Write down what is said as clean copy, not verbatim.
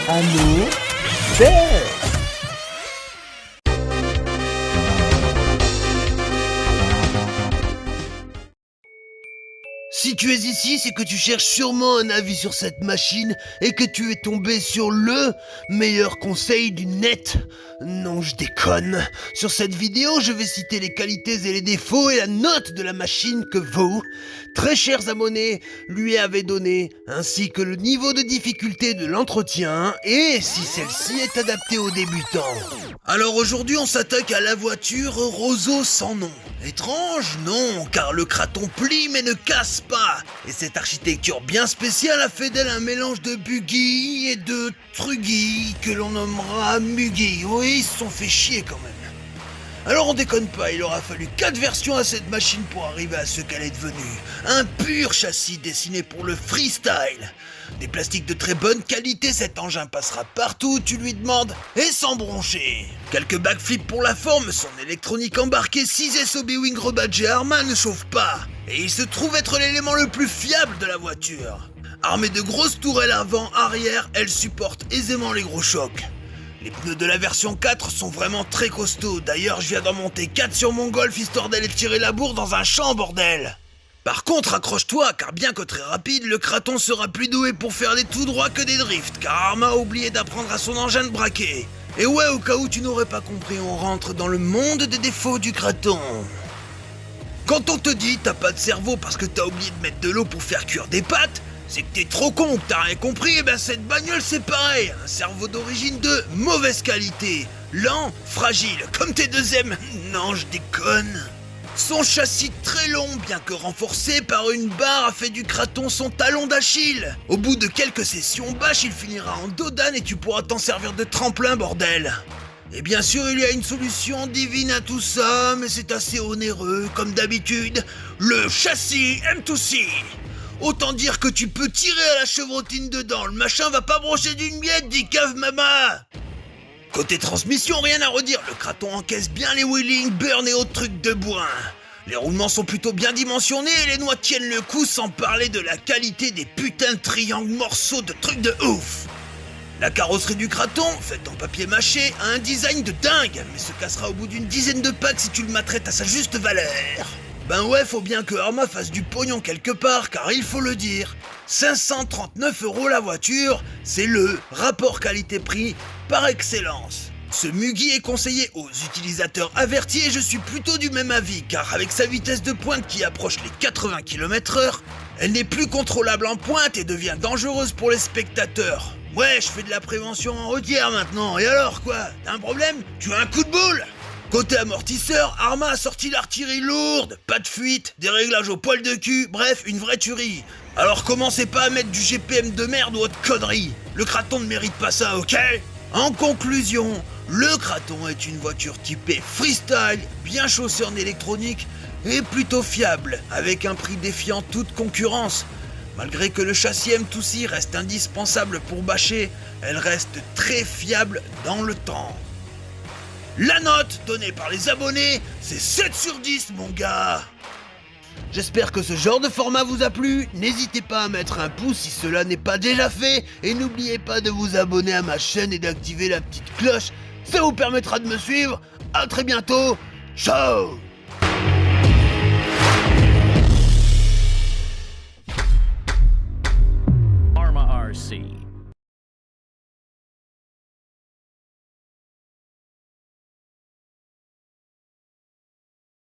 Anneau vert. Si tu es ici, c'est que tu cherches sûrement un avis sur cette machine et que tu es tombé sur le meilleur conseil du net. Non, je déconne. Sur cette vidéo, je vais citer les qualités et les défauts et la note de la machine que vous, très chers abonnés, lui avez donné, ainsi que le niveau de difficulté de l'entretien et si celle-ci est adaptée aux débutants. Alors aujourd'hui, on s'attaque à la voiture Roseau sans nom. Étrange? Non, car le Kraton plie mais ne casse pas. Et cette architecture bien spéciale a fait d'elle un mélange de buggy et de truggy que l'on nommera Muggy. Oui, ils se sont fait chier quand même. Alors on déconne pas, il aura fallu 4 versions à cette machine pour arriver à ce qu'elle est devenue. Un pur châssis dessiné pour le freestyle. Des plastiques de très bonne qualité, cet engin passera partout où tu lui demandes et sans broncher. Quelques backflips pour la forme, son électronique embarquée 6S Obi-Wing rebadgé Arma ne chauffe pas. Et il se trouve être l'élément le plus fiable de la voiture. Armée de grosses tourelles avant-arrière, elle supporte aisément les gros chocs. Les pneus de la version 4 sont vraiment très costauds. D'ailleurs, je viens d'en monter 4 sur mon Golf histoire d'aller tirer la bourre dans un champ, bordel. Par contre, accroche-toi, car bien que très rapide, le Kraton sera plus doué pour faire des tout droits que des drifts, car Arma a oublié d'apprendre à son engin de braquer. Et ouais, au cas où tu n'aurais pas compris, on rentre dans le monde des défauts du Kraton. Quand on te dit t'as pas de cerveau parce que t'as oublié de mettre de l'eau pour faire cuire des pâtes, c'est que t'es trop con ou que t'as rien compris, et ben cette bagnole c'est pareil, un cerveau d'origine de mauvaise qualité, lent, fragile, comme tes deuxièmes, non je déconne. Son châssis très long, bien que renforcé par une barre, a fait du Kraton son talon d'Achille. Au bout de quelques sessions bâches, il finira en dos d'âne et tu pourras t'en servir de tremplin, bordel. Et bien sûr, il y a une solution divine à tout ça, mais c'est assez onéreux, comme d'habitude, le châssis M2C. Autant dire que tu peux tirer à la chevrotine dedans, le machin va pas brocher d'une miette, dit cave mama. Côté transmission, rien à redire, le Kraton encaisse bien les wheelings, burn et autres trucs de bourrin. Les roulements sont plutôt bien dimensionnés et les noix tiennent le coup sans parler de la qualité des putains de triangles morceaux de trucs de ouf. La carrosserie du Kraton, faite en papier mâché, a un design de dingue, mais se cassera au bout d'une dizaine de packs si tu le maltraites à sa juste valeur. Ben ouais, faut bien que Arma fasse du pognon quelque part, car il faut le dire, 539 € la voiture, c'est le rapport qualité-prix par excellence. Ce Muggy est conseillé aux utilisateurs avertis et je suis plutôt du même avis, car avec sa vitesse de pointe qui approche les 80 km/h, elle n'est plus contrôlable en pointe et devient dangereuse pour les spectateurs. Ouais, je fais de la prévention en routière maintenant, et alors quoi? T'as un problème? Tu as un coup de boule? Côté amortisseur, Arma a sorti l'artillerie lourde, pas de fuite, des réglages au poil de cul, bref, une vraie tuerie. Alors commencez pas à mettre du GPM de merde ou autre connerie. Le Kraton ne mérite pas ça, ok? En conclusion, le Kraton est une voiture typée freestyle, bien chaussée en électronique et plutôt fiable, avec un prix défiant toute concurrence. Malgré que le châssis M2C reste indispensable pour bâcher, elle reste très fiable dans le temps. La note donnée par les abonnés, c'est 7 sur 10 mon gars. J'espère que ce genre de format vous a plu, n'hésitez pas à mettre un pouce si cela n'est pas déjà fait, et n'oubliez pas de vous abonner à ma chaîne et d'activer la petite cloche, ça vous permettra de me suivre, à très bientôt, ciao. Arma RC.